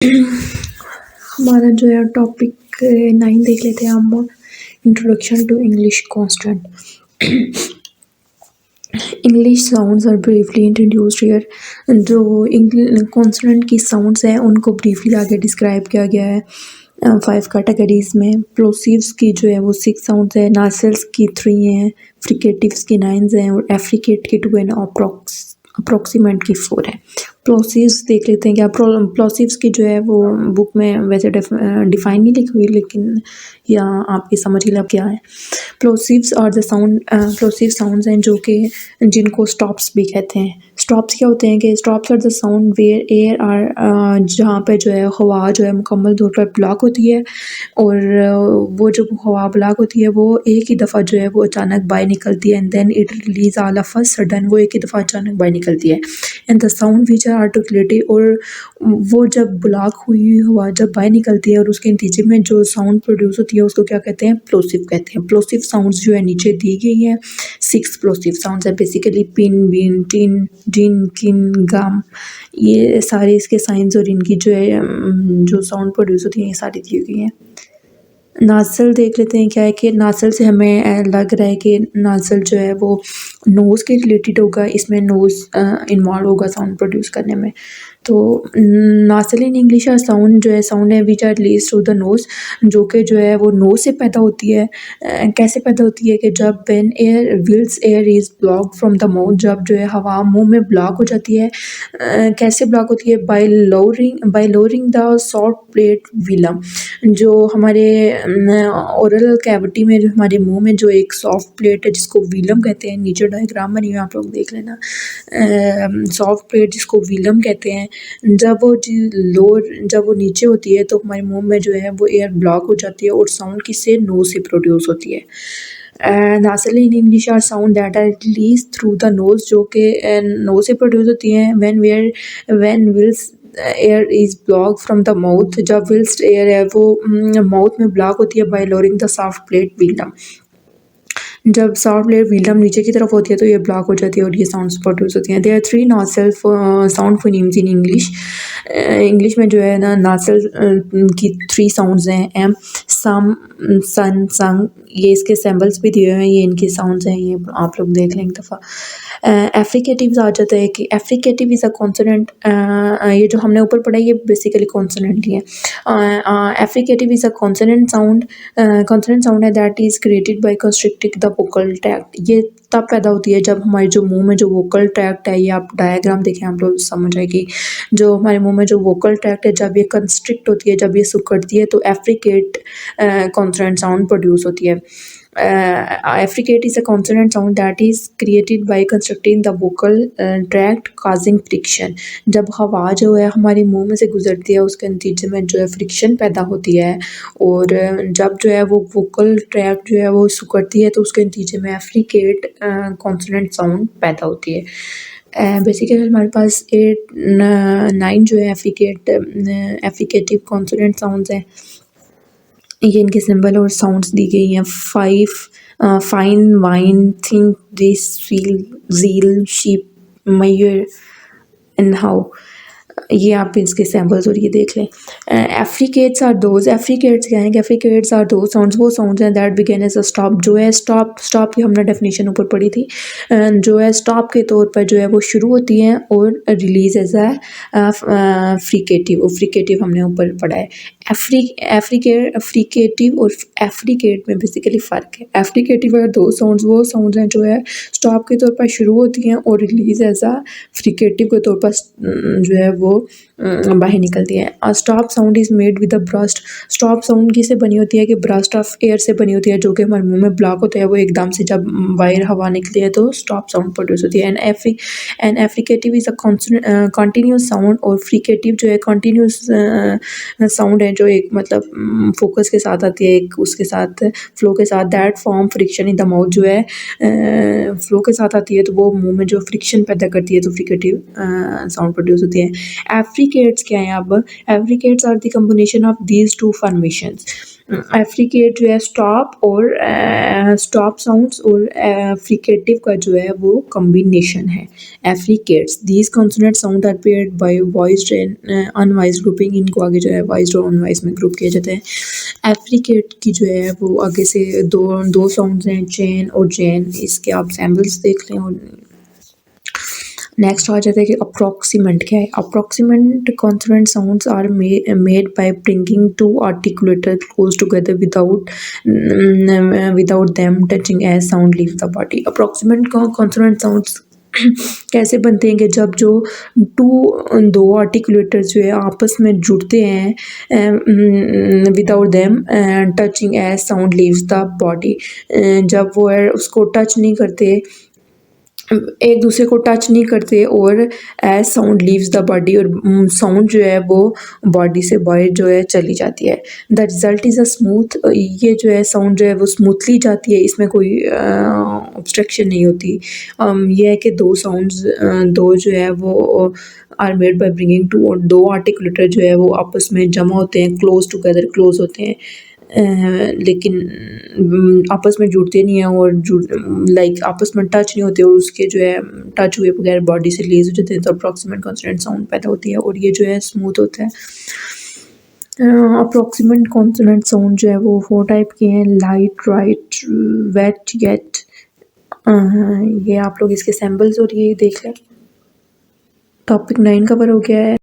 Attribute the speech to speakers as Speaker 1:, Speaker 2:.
Speaker 1: हमारा जो है टॉपिक 9 देख लेते हैं हम। Introduction to English constant. English sounds are briefly introduced here. जो कॉन्सोनेंट की साउंड्स हैं उनको ब्रीफली आगे डिस्क्राइब किया गया है 5 कैटेगरीज में। प्लोसिव्स की जो है वो 6 साउंड्स है, नासल्स की 3 हैं, फ्रिकेटिव्स की 9 हैं और एफ्रिकेट की 2 एंड अप्रोक्सीमेंट की 4 है। प्लोसिव्स देख लेते हैं क्या। प्लोसिव्स की जो है वो बुक में वैसे डिफाइन नहीं लिखी हुई, लेकिन यहाँ आपकी समझ के लिए क्या है। Plosives are the sound, plosive sounds हैं जो कि जिनको स्टॉप्स भी कहते हैं। स्टॉप्स क्या होते हैं कि stops are the sound where air are, जहाँ पे जो है हवा जो है मुकम्मल तौर पर ब्लॉक होती है और वो जो हवा ब्लॉक होती है वो एक ही दफ़ा जो है वो अचानक बाहर निकलती है and then it release all of a sudden, वो एक ही दफ़ा अचानक बाहर निकलती है। And the sound which are articulated, और वो जब ब्लॉक हुई हवा जब बाहर निकलती है और उसके नतीजे में जो साउंड प्रोड्यूस होती है उसको क्या कहते हैं, प्लोसिव कहते हैं। प्लोसिव साउंड्स जो है नीचे दी गई हैं। 6 प्लोसिव साउंड्स है बेसिकली पिन, बिन, टिन, जिन, किन, गम, ये सारे इसके साइंस और इनकी जो है जो साउंड प्रोड्यूस होती है ये सारी दी गई हैं। नाज़ल देख लेते हैं क्या है कि नाज़ल से हमें लग रहा है कि नाज़ल जो है वो नोज़ के रिलेटेड होगा, इसमें नोज़ इन्वॉल्व होगा साउंड प्रोड्यूस करने में। तो nasal in English are sound जो है साउंड है which are release through the nose, जो कि जो है वो नोज़ से पैदा होती है। कैसे पैदा होती है कि जब when air wills air is block from the mouth, जब जो है हवा मुंह में ब्लॉक हो जाती है। कैसे ब्लॉक होती है, by lowering the soft palate velum, जो हमारे ओरल कैविटी में जो हमारे मुंह में जो एक सॉफ्ट प्लेट है जिसको विलम कहते हैं, नीचे डायग्राम बनी हुई है आप लोग देख लेना। सॉफ्ट प्लेट जिसको विलम कहते हैं, जब वो नीचे होती है तो हमारे मुंह में जो है वो एयर ब्लॉक हो जाती है और साउंड किससे, नोज से प्रोड्यूस होती है। Nasal in English are sound that are release through the nose, जो कि नोज से प्रोड्यूस होती हैं। When wills air is block from the mouth, जब विल्स एयर है वो माउथ में ब्लॉक होती है by lowering the soft palate velum, जब सॉफ्ट प्लेट विलम नीचे की तरफ होती है तो ये ब्लॉक हो जाती है और ये साउंड्स प्रोड्यूस होती हैं। There are 3 nasal sound phonemes in English. English में जो है ना नासल की 3 साउंड्स हैं, एम, सम, सन, संग, ये इसके सैम्बल्स भी दिए हुए हैं, ये इनके साउंड्स हैं, ये आप लोग देख लें एक दफ़ा। एफ्रिकेटिव्स आ जाता है कि एफ्रिकेटिव इज़ अ कॉन्सोनेंट, ये जो हमने ऊपर पढ़ा है ये बेसिकली कॉन्सोनेंट ही है। एफ्रिकेटिव इज़ अ कॉन्सोनेंट साउंड है that is created by constricting the vocal tract. ये तब पैदा होती है जब हमारे जो मुंह में जो वोकल ट्रैक्ट है, ये आप डायग्राम देखें आप लोग समझ आएगी। जो हमारे मुंह में जो वोकल ट्रैक्ट है जब ये कंस्ट्रिक्ट होती है, जब ये सिकुड़ती है तो एफ्रिकेट कॉन्सोनेंट साउंड प्रोड्यूस होती है। Affricate is a consonant sound that is created by constructing the vocal tract causing friction। जब हवा जो है हमारे मुंह में से गुजरती है उसके नतीजे में जो है फ्रिक्शन पैदा होती है और जब जो है वो वोकल ट्रैक्ट जो है वो सिकुड़ती है तो उसके नतीजे में एफ्रिकेट कॉन्सोनेंट साउंड पैदा होती है। बेसिकली हमारे पास 9 जो है एफ्रिकेटिव कॉन्सोनेंट साउंड्स हैं, ये इनके सिंबल और साउंड्स दी गई हैं। 5 fine, vine, think, this, feel, zeal, sheep, mayor and how, ये आप इसके सैम्पल्स और ये देख लें। एफ्रिकेट्स क्या हैं, एफ्रिकेट्स आर दो साउंड्स, वो साउंड्स हैं that begin as a stop, जो है स्टॉप की हमने डेफिनेशन ऊपर पढ़ी थी। जो है स्टॉप के तौर पर जो है वो शुरू होती हैं और रिलीज एज अ फ्रिकेटिव हमने ऊपर पढ़ा है। फ्रिकेटिव और एफ्रिकेट में बेसिकली फ़र्क है। एफ्रिकेटिव है दो साउंड्स, वो साउंड्स हैं जो है स्टॉप के तौर पर शुरू होती हैं और रिलीज एज अ फ्रिकेटिव के तौर पर जो है वो बाहर निकलती है। A stop sound is made with a burst. Stop sound किससे बनी होती है कि ब्रस्ट ऑफ एयर से बनी होती है, जो कि हमारे मुंह में ब्लॉक होता है, वो एकदम से जब बाहर हवा निकलती है तो स्टॉप साउंड प्रोड्यूस होती है। And affricative is a continuous sound, और फ्रिकेटिव जो है कॉन्टीन्यूस साउंड है जो एक मतलब फोकस के साथ आती है, एक उसके साथ फ्लो के साथ, that form friction in the mouth, जो है फ्लो के साथ आती है तो वो मुंह में जो फ्रिक्शन पैदा करती है तो फ्रिकेटिव साउंड प्रोड्यूस होती है। एफ्रिकेट्स क्या है, अब affricates are the combination of these two formations. Affricate जो है स्टॉप और स्टॉप साउंड्स और फ्रिकेटिव का जो है वो कॉम्बिनेशन है। Affricates these consonant sound are paired by voiced and unvoiced grouping, इनको आगे जो है वॉइस्ड और अनवॉइस्ड में ग्रुप किया जाता है। एफ्रिकेट की जो है वो आगे से दो दो साउंड्स हैं, चैन और जैन, इसके आप सैम्पल्स देख लें। और नेक्स्ट आ जाता है कि अप्रॉक्सीमेंट क्या है। Approximant consonant sounds are made by bringing two articulator close together without them touching as sound leave the body. Approximant consonant sounds कैसे बनते हैं कि जब जो दो आर्टिकुलेटर जो है आपस में जुड़ते हैं without them touching as sound leaves the body, जब वो है उसको टच नहीं करते, एक दूसरे को टच नहीं करते और as sound leaves the body, और साउंड जो है वो बॉडी से बाहर जो है चली जाती है। The result is a smooth, ये जो है साउंड जो है वो स्मूथली जाती है, इसमें कोई ऑब्स्ट्रक्शन नहीं होती। ये है कि दो साउंड्स दो जो है वो are made by bringing two, और दो आर्टिकुलेटर जो है वो आपस में जमा होते हैं, क्लोज टुगेदर क्लोज होते हैं, लेकिन आपस में जुड़ते नहीं हैं और लाइक आपस में टच नहीं होते, और उसके जो है टच हुए बगैर बॉडी से रिलीज हो जाते हैं, तो अप्रॉक्सीमेट कॉन्सोनेंट साउंड पैदा होती है और ये जो है स्मूथ होता है। अप्रॉक्सीमेट कॉन्सोनेंट साउंड जो है वो 4 टाइप के हैं, लाइट, राइट, वेट, येट। ये आप लोग इसके सैम्पल्स और ये देख लें। टॉपिक 9 कवर हो गया है।